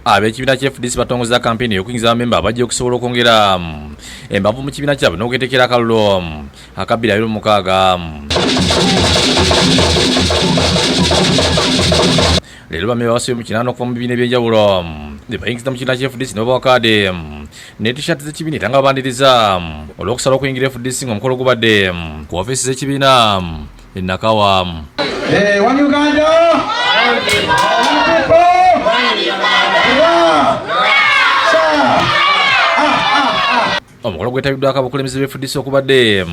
Ab'ekibiina kya FDC batongoza kampeni y'okuyingiza abamemba abajja okusobola okwongera embavu mu kibiina kyabwe n'okwetekera akalulu aka 2026. Leero bamemba basoboye mu kinaana okuva mu bibiina eby'enjawulo ne bayingiza mu kibiina kya FDC ne babawakaade ne t-shirt z'ekibiina era nga babaniriza olw'okusala okuyingira FDC ng'omukolo gubadde ku ofiisi z'ekibiina e Nakawa. One Uganda! One people! Omukolo gwetabiddwako abakulembeze b'e FDC okubadde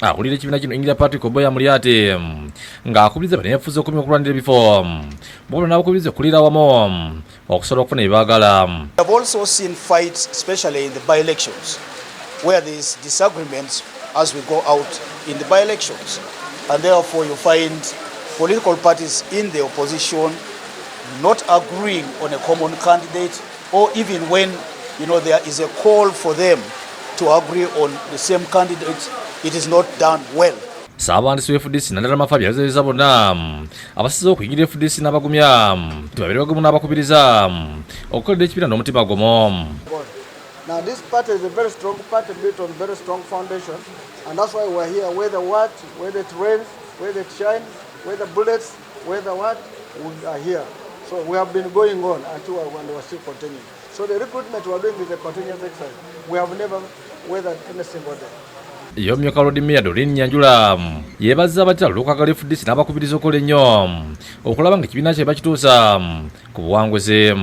akulira ekibiina kino Ingira Patrick Oboya Amuriat ng'akubiriza banneefuza okumya okulwanira ebifo bwolwo n'abakubiriza okulira awamu okusobola okufuna bye baagala. We have also seen fights, especially in the by-elections, where there is disagreements as we go out in the by-elections, and therefore you find political parties in the opposition not agreeing on a common candidate, or even when there is a call for them to agree on the same candidate, it is not done well. Saabandisi wa FDC naddala mafa byazeza bonna abasize okuyingira FDC n'abagumya tubabeere bagumu n'abakubiriza okukolera ekibiina n'omutima gumu. Now this party is a very strong party built on very strong foundation, and that's why we're here. Whether what, whether it rains, whether it shines, whether bullets, whether what, we are here. So we have been going on until when we are still continuing. So the recruitment we are doing is a continuous exercise. We have never weathered any single day. Yo myaka Lord Mayor Doreen Nyanjula yeebazza abakyala olw'okwagala FDC n'abakubiriza okola ennyo okulaba nga ekibiina kye bakituusa ku buwanguzi.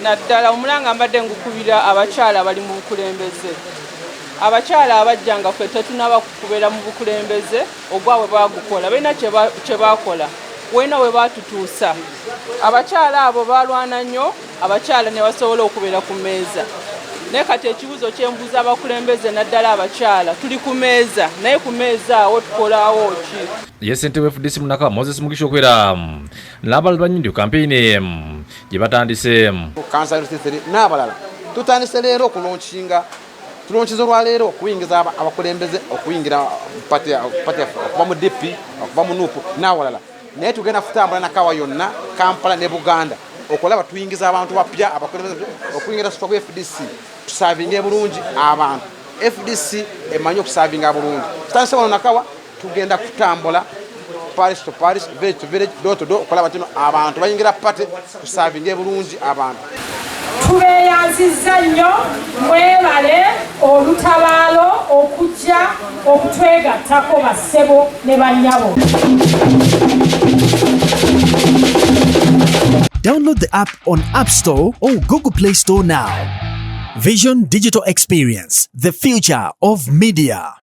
Naddala omulanga mbadde ngukubira abakyala abali mu bukulembeze. Abakyala abajjanga ffe tetunaba kukubera mu bukulembeze ogwabwe baagukola balina kye baakola wena we baatutuusa. Abakyala abo balwana nnyo, abakyala ne basobola okubeera ku mmeeza. Naye kati ekibuzo kyembuuza abakulembeze naddala abakyala tuli ku mmeeza, naye ku mmeeza awo tukolaawo ki? Ye ssentebe wa FDC mu Nakawa Moses Mugisha okwera n'abalwanyi kampeyini gye batandise. Kansa y'Olusisiri n'abalala tutandise leero okulonkinga tulonkiza olwaleero okuyingiza abakulembeze okuyingira pati okuva mu DP okuva mu NUP n'awalala, naye tugenda kutambula Nakawa yonna, Kampala ne Buganda okulaba tuyingiza abantu bapya abakulembeze okuyingira supa ku FDC tusavinge bulungi abantu. FDC emanyi okusavinga bulungi. Tutandise wano Nakawa tugenda kutambula parish to parish, village to village, door to door okulaba tino abantu bayingira pati tusavinge bulungi abantu. Tubeyanzizza nnyo mwebale olutabaalo okujja okutwegattako bassebo ne bannyabo. Download the app on App Store or Google Play Store now. Vision Digital Experience, the future of media.